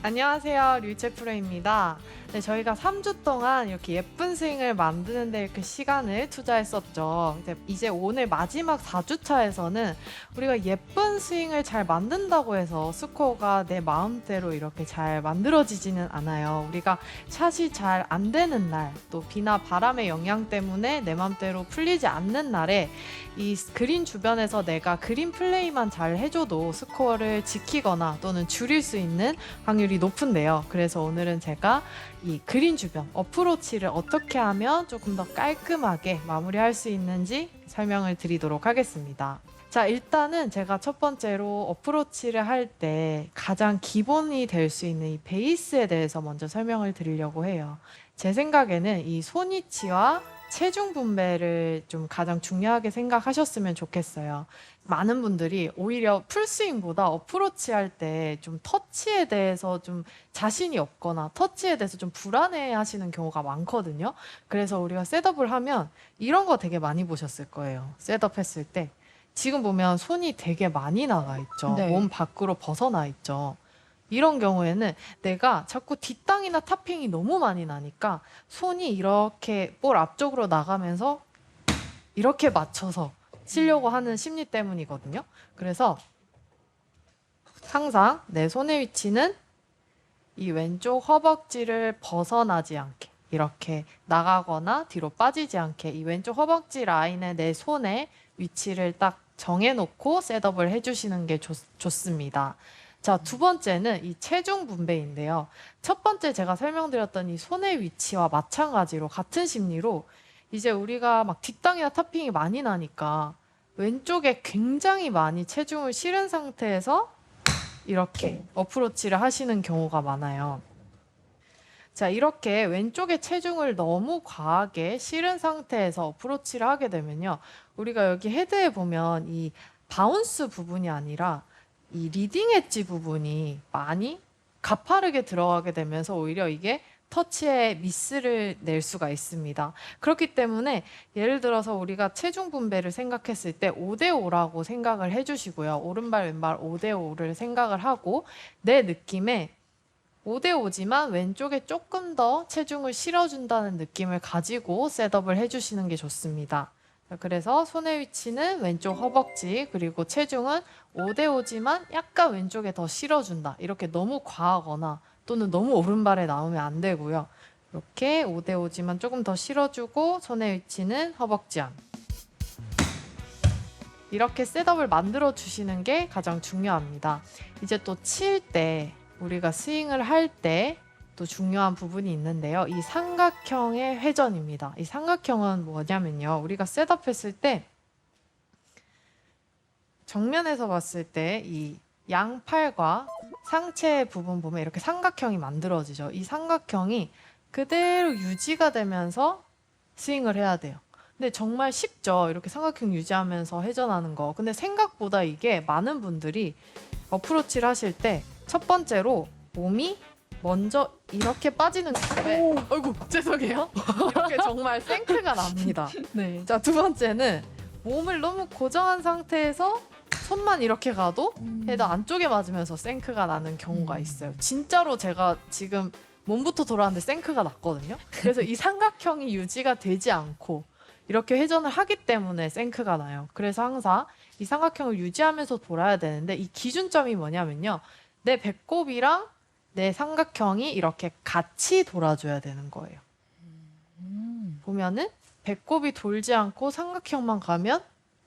안녕하세요. 류채 프로입니다. 네, 저희가 3주 동안 이렇게 예쁜 스윙을 만드는 데 이렇게 시간을 투자했었죠. 이제 오늘 마지막 4주차에서는 우리가 예쁜 스윙을 잘 만든다고 해서 스코어가 내 마음대로 이렇게 잘 만들어지지는 않아요. 우리가 샷이 잘 안 되는 날, 또 비나 바람의 영향 때문에 내 맘대로 풀리지 않는 날에 이 그린 주변에서 내가 그린 플레이만 잘 해줘도 스코어를 지키거나 또는 줄일 수 있는 확률이 높은데요. 그래서 오늘은 제가 이 그린 주변 어프로치를 어떻게 하면 조금 더 깔끔하게 마무리할 수 있는지 설명을 드리도록 하겠습니다. 자, 일단은 제가 첫 번째로 어프로치를 할 때 가장 기본이 될 수 있는 이 베이스에 대해서 먼저 설명을 드리려고 해요. 제 생각에는 이 손위치와 체중 분배를 좀 가장 중요하게 생각하셨으면 좋겠어요. 많은 분들이 오히려 풀스윙보다 어프로치 할 때 좀 터치에 대해서 좀 자신이 없거나 터치에 대해서 좀 불안해 하시는 경우가 많거든요. 그래서 우리가 셋업을 하면 이런 거 되게 많이 보셨을 거예요. 셋업 했을 때. 지금 보면 손이 되게 많이 나가 있죠. 네. 몸 밖으로 벗어나 있죠. 이런 경우에는 내가 자꾸 뒷땅이나 탑핑이 너무 많이 나니까 손이 이렇게 볼 앞쪽으로 나가면서 이렇게 맞춰서 치려고 하는 심리 때문이거든요. 그래서 항상 내 손의 위치는 이 왼쪽 허벅지를 벗어나지 않게 이렇게 나가거나 뒤로 빠지지 않게 이 왼쪽 허벅지 라인에 내 손의 위치를 딱 정해놓고 셋업을 해주시는 게 좋습니다. 자, 두 번째는 이 체중 분배인데요. 첫 번째 제가 설명드렸던 이 손의 위치와 마찬가지로 같은 심리로 이제 우리가 막 뒷땅이나 탑핑이 많이 나니까 왼쪽에 굉장히 많이 체중을 실은 상태에서 이렇게 어프로치를 하시는 경우가 많아요. 자, 이렇게 왼쪽에 체중을 너무 과하게 실은 상태에서 어프로치를 하게 되면요. 우리가 여기 헤드에 보면 이 바운스 부분이 아니라 이 리딩 엣지 부분이 많이 가파르게 들어가게 되면서 오히려 이게 터치에 미스를 낼 수가 있습니다. 그렇기 때문에 예를 들어서 우리가 체중 분배를 생각했을 때 5대5라고 생각을 해주시고요. 오른발 왼발 5대5를 생각을 하고 내 느낌에 5대5지만 왼쪽에 조금 더 체중을 실어준다는 느낌을 가지고 셋업을 해주시는 게 좋습니다. 그래서 손의 위치는 왼쪽 허벅지, 그리고 체중은 5대5지만 약간 왼쪽에 더 실어준다. 이렇게 너무 과하거나 또는 너무 오른발에 나오면 안 되고요. 이렇게 5대5지만 조금 더 실어주고 손의 위치는 허벅지 안. 이렇게 셋업을 만들어 주시는 게 가장 중요합니다. 이제 또 칠 때 우리가 스윙을 할 때 또 중요한 부분이 있는데요. 이 삼각형의 회전입니다. 이 삼각형은 뭐냐면요. 우리가 셋업했을 때 정면에서 봤을 때 이 양팔과 상체 부분 보면 이렇게 삼각형이 만들어지죠. 이 삼각형이 그대로 유지가 되면서 스윙을 해야 돼요. 근데 정말 쉽죠. 이렇게 삼각형 유지하면서 회전하는 거. 근데 생각보다 이게 많은 분들이 어프로치를 하실 때 첫 번째로 몸이 먼저 이렇게 빠지는 거에 아이고 죄송해요. 이렇게 정말 생크가 납니다. 네. 자, 두 번째는 몸을 너무 고정한 상태에서 손만 이렇게 가도 헤드 안쪽에 맞으면서 생크가 나는 경우가 있어요. 진짜로 제가 지금 몸부터 돌아왔는데 생크가 났거든요. 그래서 이 삼각형이 유지가 되지 않고 이렇게 회전을 하기 때문에 생크가 나요. 그래서 항상 이 삼각형을 유지하면서 돌아야 되는데 이 기준점이 뭐냐면요. 내 배꼽이랑 내 삼각형이 이렇게 같이 돌아줘야 되는 거예요. 보면은 배꼽이 돌지 않고 삼각형만 가면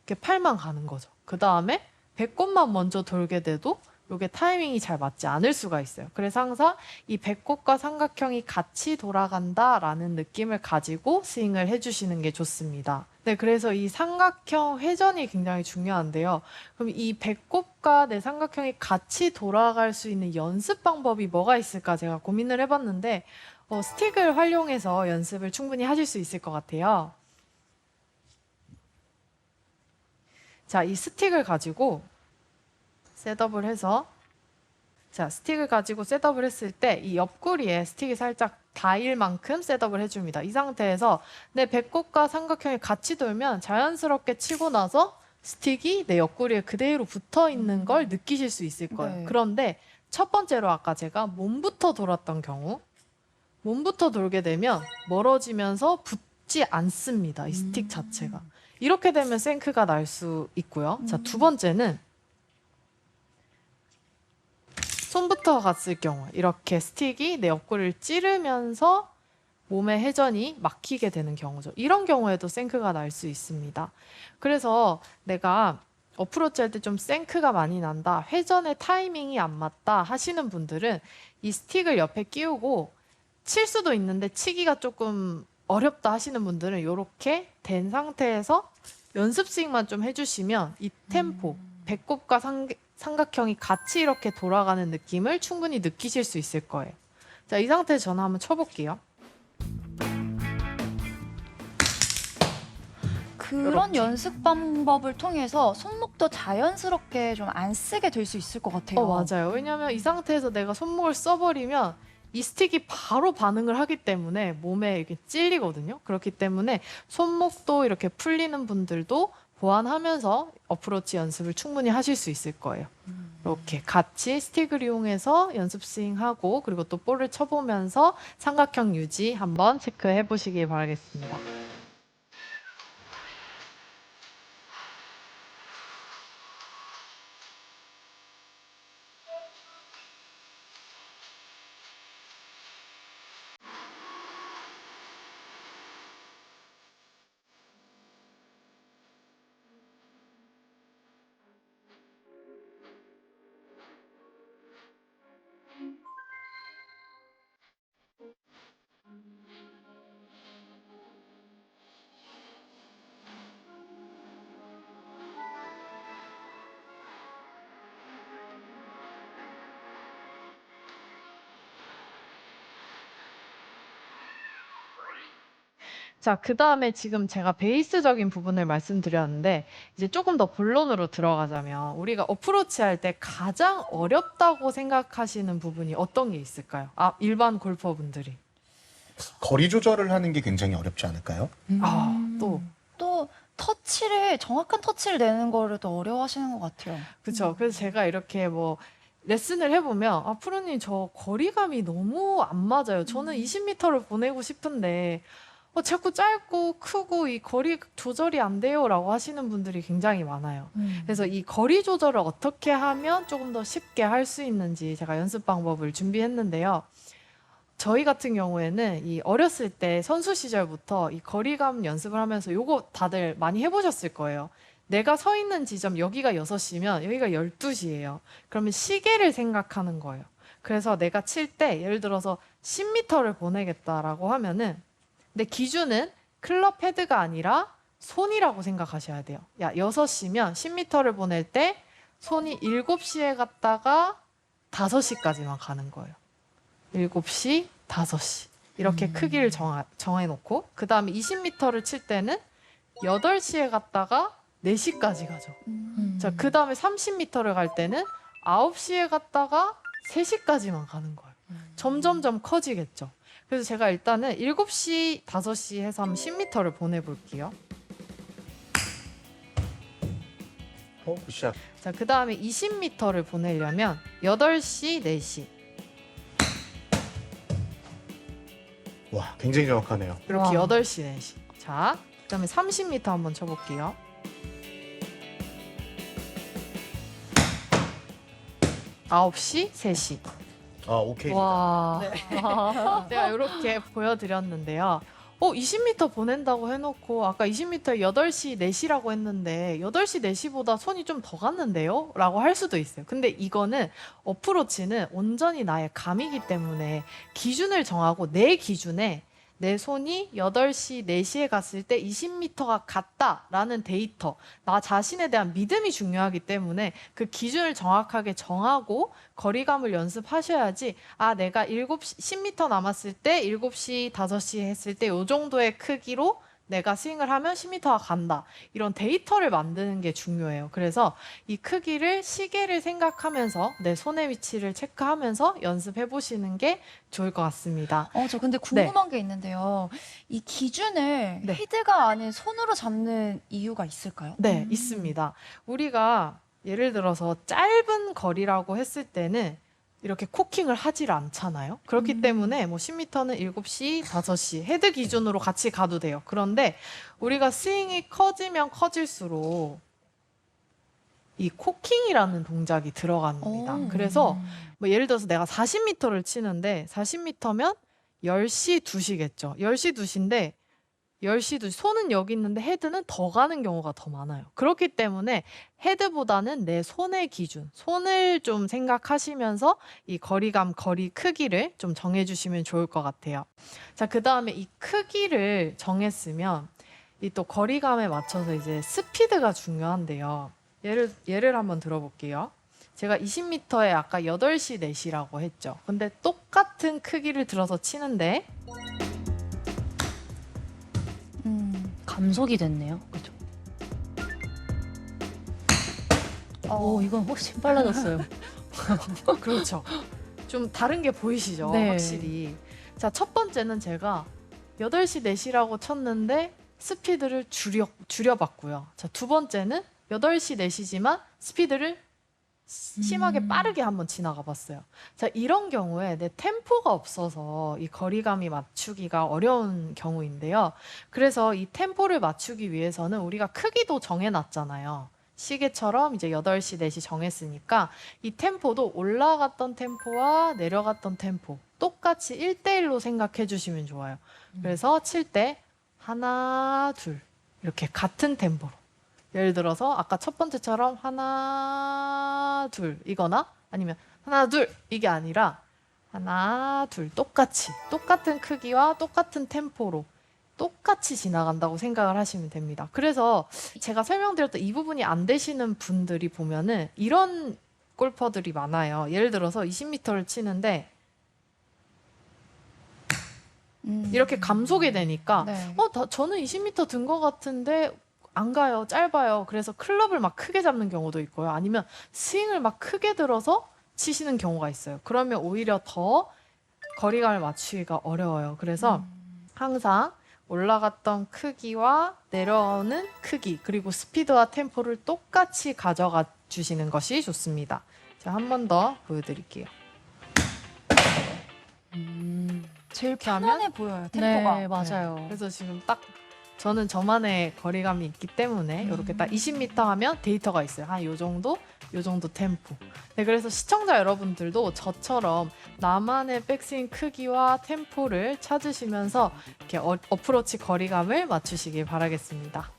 이렇게 팔만 가는 거죠. 그 다음에 배꼽만 먼저 돌게 돼도 이게 타이밍이 잘 맞지 않을 수가 있어요. 그래서 항상 이 배꼽과 삼각형이 같이 돌아간다라는 느낌을 가지고 스윙을 해주시는 게 좋습니다. 네, 그래서 이 삼각형 회전이 굉장히 중요한데요. 그럼 이 배꼽과 내 삼각형이 같이 돌아갈 수 있는 연습 방법이 뭐가 있을까 제가 고민을 해봤는데 스틱을 활용해서 연습을 충분히 하실 수 있을 것 같아요. 자, 이 스틱을 가지고 셋업을 해서 스틱을 가지고 셋업을 했을 때 이 옆구리에 스틱이 살짝 닿을 만큼 셋업을 해줍니다. 이 상태에서 내 배꼽과 삼각형이 같이 돌면 자연스럽게 치고 나서 스틱이 내 옆구리에 그대로 붙어 있는 걸 느끼실 수 있을 거예요. 네. 그런데 첫 번째로 아까 제가 몸부터 돌았던 경우, 몸부터 돌게 되면 멀어지면서 붙지 않습니다. 이 스틱 자체가. 이렇게 되면 생크가 날 수 있고요. 자, 두 번째는 손부터 갔을 경우 이렇게 스틱이 내 옆구리를 찌르면서 몸의 회전이 막히게 되는 경우죠. 이런 경우에도 생크가 날 수 있습니다. 그래서 내가 어프로치 할 때 좀 생크가 많이 난다, 회전의 타이밍이 안 맞다 하시는 분들은 이 스틱을 옆에 끼우고 칠 수도 있는데 치기가 조금 어렵다 하시는 분들은 이렇게 된 상태에서 연습 스윙만 좀 해주시면 이 템포, 배꼽과 삼각형이 같이 이렇게 돌아가는 느낌을 충분히 느끼실 수 있을 거예요. 자, 이 상태에서 저는 한번 쳐볼게요. 그런 이렇게. 연습 방법을 통해서 손목도 자연스럽게 좀 안 쓰게 될 수 있을 것 같아요. 맞아요. 왜냐면 이 상태에서 내가 손목을 써버리면 이 스틱이 바로 반응을 하기 때문에 몸에 이렇게 찔리거든요. 그렇기 때문에 손목도 이렇게 풀리는 분들도 보완하면서 어프로치 연습을 충분히 하실 수 있을 거예요. 이렇게 같이 스틱을 이용해서 연습 스윙하고 그리고 또 볼을 쳐보면서 삼각형 유지 한번 체크해 보시기 바라겠습니다. 자, 그 다음에 지금 제가 베이스적인 부분을 말씀드렸는데, 이제 조금 더 본론으로 들어가자면, 우리가 어프로치 할 때 가장 어렵다고 생각하시는 부분이 어떤 게 있을까요? 일반 골퍼분들이. 거리 조절을 하는 게 굉장히 어렵지 않을까요? 또 터치를 정확한 터치를 내는 거를 더 어려워하시는 것 같아요. 그렇죠. 그래서 제가 이렇게 뭐 레슨을 해보면 프로님 저 거리감이 너무 안 맞아요. 저는 20m를 보내고 싶은데 자꾸 짧고 크고 이 거리 조절이 안 돼요라고 하시는 분들이 굉장히 많아요. 그래서 이 거리 조절을 어떻게 하면 조금 더 쉽게 할 수 있는지 제가 연습 방법을 준비했는데요. 저희 같은 경우에는 이 어렸을 때 선수 시절부터 이 거리감 연습을 하면서 요거 다들 많이 해보셨을 거예요. 내가 서 있는 지점 여기가 6시면 여기가 12시예요. 그러면 시계를 생각하는 거예요. 그래서 내가 칠 때 예를 들어서 10m를 보내겠다라고 하면은 근데 기준은 클럽 헤드가 아니라 손이라고 생각하셔야 돼요. 6시면 10m를 보낼 때 손이 7시에 갔다가 5시까지만 가는 거예요. 7시, 5시. 이렇게 크기를 정해놓고, 그 다음에 20m를 칠 때는 8시에 갔다가 4시까지 가죠. 자, 그 다음에 30m를 갈 때는 9시에 갔다가 3시까지만 가는 거예요. 점점점 커지겠죠. 그래서 제가 일단은 7시, 5시 해서 한번 10m를 보내볼게요. 굿샷. 자, 그 다음에 20m를 보내려면 8시, 4시. 와, 굉장히 정확하네요. 이렇게 와. 8시, 4시. 자, 그 다음에 30m 한번 쳐볼게요. 9시, 3시. 오케이. 와. 제가 이렇게 보여드렸는데요. 20m 보낸다고 해놓고 아까 20m에 8시, 4시라고 했는데 8시, 4시보다 손이 좀 더 갔는데요? 라고 할 수도 있어요. 근데 이거는 어프로치는 온전히 나의 감이기 때문에 기준을 정하고 내 기준에 내 손이 8시, 4시에 갔을 때 20m가 갔다라는 데이터, 나 자신에 대한 믿음이 중요하기 때문에 그 기준을 정확하게 정하고 거리감을 연습하셔야지 내가 7시, 10m 남았을 때 7시, 5시 했을 때 이 정도의 크기로 내가 스윙을 하면 10m가 간다. 이런 데이터를 만드는 게 중요해요. 그래서 이 크기를 시계를 생각하면서 내 손의 위치를 체크하면서 연습해 보시는 게 좋을 것 같습니다. 저 근데 궁금한 게 있는데요. 이 기준을 네. 헤드가 아닌 손으로 잡는 이유가 있을까요? 네, 있습니다. 우리가 예를 들어서 짧은 거리라고 했을 때는 이렇게 코킹을 하질 않잖아요. 그렇기 때문에 뭐 10m는 7시, 5시 헤드 기준으로 같이 가도 돼요. 그런데 우리가 스윙이 커지면 커질수록 이 코킹이라는 동작이 들어갑니다. 오. 그래서 뭐 예를 들어서 내가 40m를 치는데 40m면 10시 2시겠죠. 10시 2시인데 10시 2시 손은 여기 있는데 헤드는 더 가는 경우가 더 많아요. 그렇기 때문에 헤드보다는 내 손의 기준, 손을 좀 생각하시면서 이 거리감, 거리 크기를 좀 정해주시면 좋을 것 같아요. 자, 그 다음에 이 크기를 정했으면 이 또 거리감에 맞춰서 이제 스피드가 중요한데요. 예를 한번 들어볼게요. 제가 20m에 아까 8시 4시라고 했죠. 근데 똑같은 크기를 들어서 치는데 감속이 됐네요. 그죠? 오, 이건 훨씬 빨라졌어요. 그렇죠. 좀 다른 게 보이시죠? 네. 확실히. 자, 첫 번째는 제가 8시 4시라고 쳤는데 스피드를 줄여봤고요. 자, 두 번째는 8시 4시지만 스피드를 심하게 빠르게 한번 지나가 봤어요. 자, 이런 경우에 내 템포가 없어서 이 거리감이 맞추기가 어려운 경우인데요. 그래서 이 템포를 맞추기 위해서는 우리가 크기도 정해놨잖아요. 시계처럼 이제 8시, 4시 정했으니까 이 템포도 올라갔던 템포와 내려갔던 템포 똑같이 1대1로 생각해 주시면 좋아요. 그래서 칠 때 하나, 둘 이렇게 같은 템포로. 예를 들어서 아까 첫 번째처럼 하나, 둘 이거나 아니면 하나, 둘 이게 아니라 하나, 둘 똑같이 똑같은 크기와 똑같은 템포로 똑같이 지나간다고 생각을 하시면 됩니다. 그래서 제가 설명드렸던 이 부분이 안 되시는 분들이 보면은 이런 골퍼들이 많아요. 예를 들어서 20m를 치는데 이렇게 감속이 되니까 네. 저는 20m 든 것 같은데 안 가요. 짧아요. 그래서 클럽을 막 크게 잡는 경우도 있고요. 아니면 스윙을 막 크게 들어서 치시는 경우가 있어요. 그러면 오히려 더 거리감을 맞추기가 어려워요. 그래서 항상 올라갔던 크기와 내려오는 크기 그리고 스피드와 템포를 똑같이 가져가 주시는 것이 좋습니다. 자, 한 번 더 보여드릴게요. 제일 이렇게 하면 편안해 보여요. 템포가. 네, 맞아요. 그래서 지금 딱 저는 저만의 거리감이 있기 때문에 이렇게 딱 20m 하면 데이터가 있어요. 한 요 정도 템포. 네, 그래서 시청자 여러분들도 저처럼 나만의 백스윙 크기와 템포를 찾으시면서 이렇게 어프로치 거리감을 맞추시길 바라겠습니다.